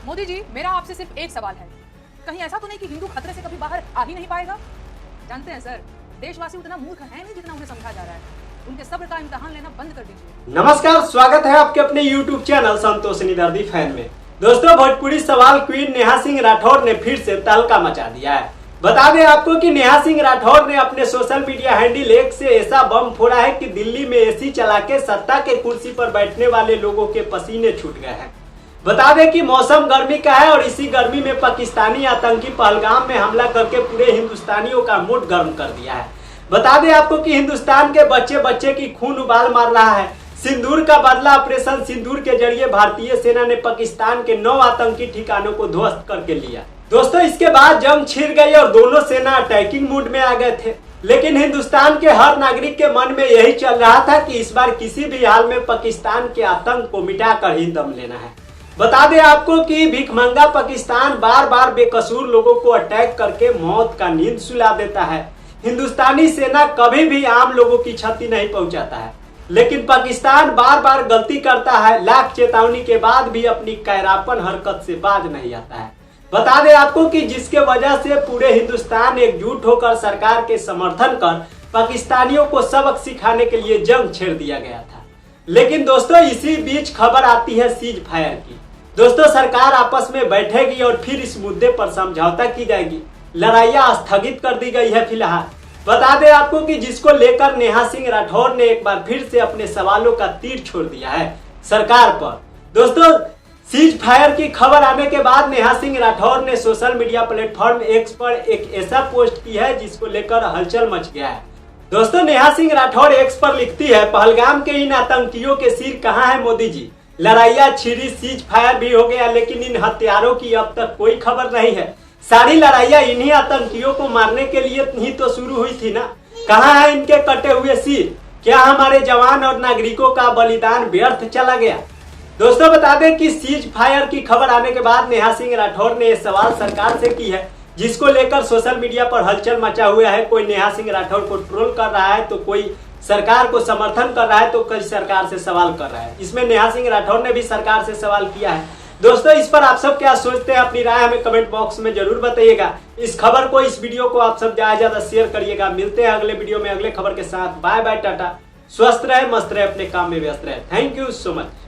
मोदी जी, मेरा आपसे सिर्फ एक सवाल है, कहीं ऐसा तो नहीं कि हिंदू खतरे से कभी बाहर आ ही नहीं पाएगा? जानते हैं सर, देशवासी उतना मूर्ख है नहीं जितना उन्हें समझा जा रहा है। उनके सब्र का इम्तिहान लेना बंद कर दीजिए। नमस्कार, स्वागत है आपके अपने YouTube चैनल संतोष निदर्दी फैन में। दोस्तों, भोजपुरी सवाल क्वीन नेहा सिंह राठौर ने फिर से तहलका मचा दिया है। बता दें आपको कि नेहा सिंह राठौर ने अपने सोशल मीडिया हैंडल एक्स से ऐसा बम फोड़ा है कि दिल्ली में एसी चला के सत्ता के कुर्सी पर बैठने वाले लोगों के पसीने छूट गए हैं। बता दें कि मौसम गर्मी का है और इसी गर्मी में पाकिस्तानी आतंकी पहलगाम में हमला करके पूरे हिंदुस्तानियों का मूड गर्म कर दिया है। बता दें आपको कि हिंदुस्तान के बच्चे बच्चे की खून उबाल मार रहा है। सिंदूर का बदला ऑपरेशन सिंदूर के जरिए भारतीय सेना ने पाकिस्तान के 9 आतंकी ठिकानों को ध्वस्त करके लिया। दोस्तों, इसके बाद जंग छिड़ गई और दोनों सेना अटैकिंग मूड में आ गए थे। लेकिन हिंदुस्तान के हर नागरिक के मन में यही चल रहा था कि इस बार किसी भी हाल में पाकिस्तान के आतंक को मिटाकर ही दम लेना है। बता दें आपको कि भिखमंगा पाकिस्तान बार बार बेकसूर लोगों को अटैक करके मौत का नींद सुला देता है। हिंदुस्तानी सेना कभी भी आम लोगों की क्षति नहीं पहुंचाता है, लेकिन पाकिस्तान बार बार गलती करता है। लाख चेतावनी के बाद भी अपनी कैरापन हरकत से बाज नहीं आता है। बता दें आपको कि जिसके वजह से पूरे हिंदुस्तान एकजुट होकर सरकार के समर्थन कर पाकिस्तानियों को सबक सिखाने के लिए जंग छेड़ दिया गया था। लेकिन दोस्तों, इसी बीच खबर आती है सीज फायर की। दोस्तों, सरकार आपस में बैठेगी और फिर इस मुद्दे पर समझौता की जाएगी। लड़ाइयां स्थगित कर दी गई है फिलहाल। बता दें आपको कि जिसको लेकर नेहा सिंह राठौर ने एक बार फिर से अपने सवालों का तीर छोड़ दिया है सरकार पर। दोस्तों, सीज फायर की खबर आने के बाद नेहा सिंह राठौर ने सोशल मीडिया प्लेटफॉर्म एक्स पर एक ऐसा पोस्ट की है जिसको लेकर हलचल मच गया है। दोस्तों, नेहा सिंह राठौर एक्स पर लिखती है, पहलगाम के इन आतंकियों के सिर कहाँ है मोदी जी? लड़ाइयां छिड़ी, सीज फायर भी हो गया, लेकिन इन हत्यारों की अब तक कोई खबर नहीं है। सारी लड़ाइयां इन्हीं आतंकियों को मारने के लिए ही तो शुरू हुई थी ना। कहाँ है इनके कटे हुए सिर? क्या हमारे जवान और नागरिकों का बलिदान व्यर्थ चला गया? दोस्तों, बता दें कि सीज फायर की खबर आने के बाद नेहा सिंह राठौर ने यह सवाल सरकार से की है, जिसको लेकर सोशल मीडिया पर हलचल मचा हुआ है। कोई नेहा सिंह राठौर को ट्रोल कर रहा है, तो कोई सरकार को समर्थन कर रहा है, तो कोई सरकार से सवाल कर रहा है। इसमें नेहा सिंह राठौर ने भी सरकार से सवाल किया है। दोस्तों, इस पर आप सब क्या सोचते हैं? अपनी राय हमें कमेंट बॉक्स में जरूर बताइएगा। इस खबर को, इस वीडियो को आप सब ज्यादा शेयर करिएगा। मिलते हैं अगले वीडियो में अगले खबर के साथ। Bye bye, tata. स्वस्थ रहे, मस्त रहे, अपने काम में व्यस्त रहे। Thank you so much.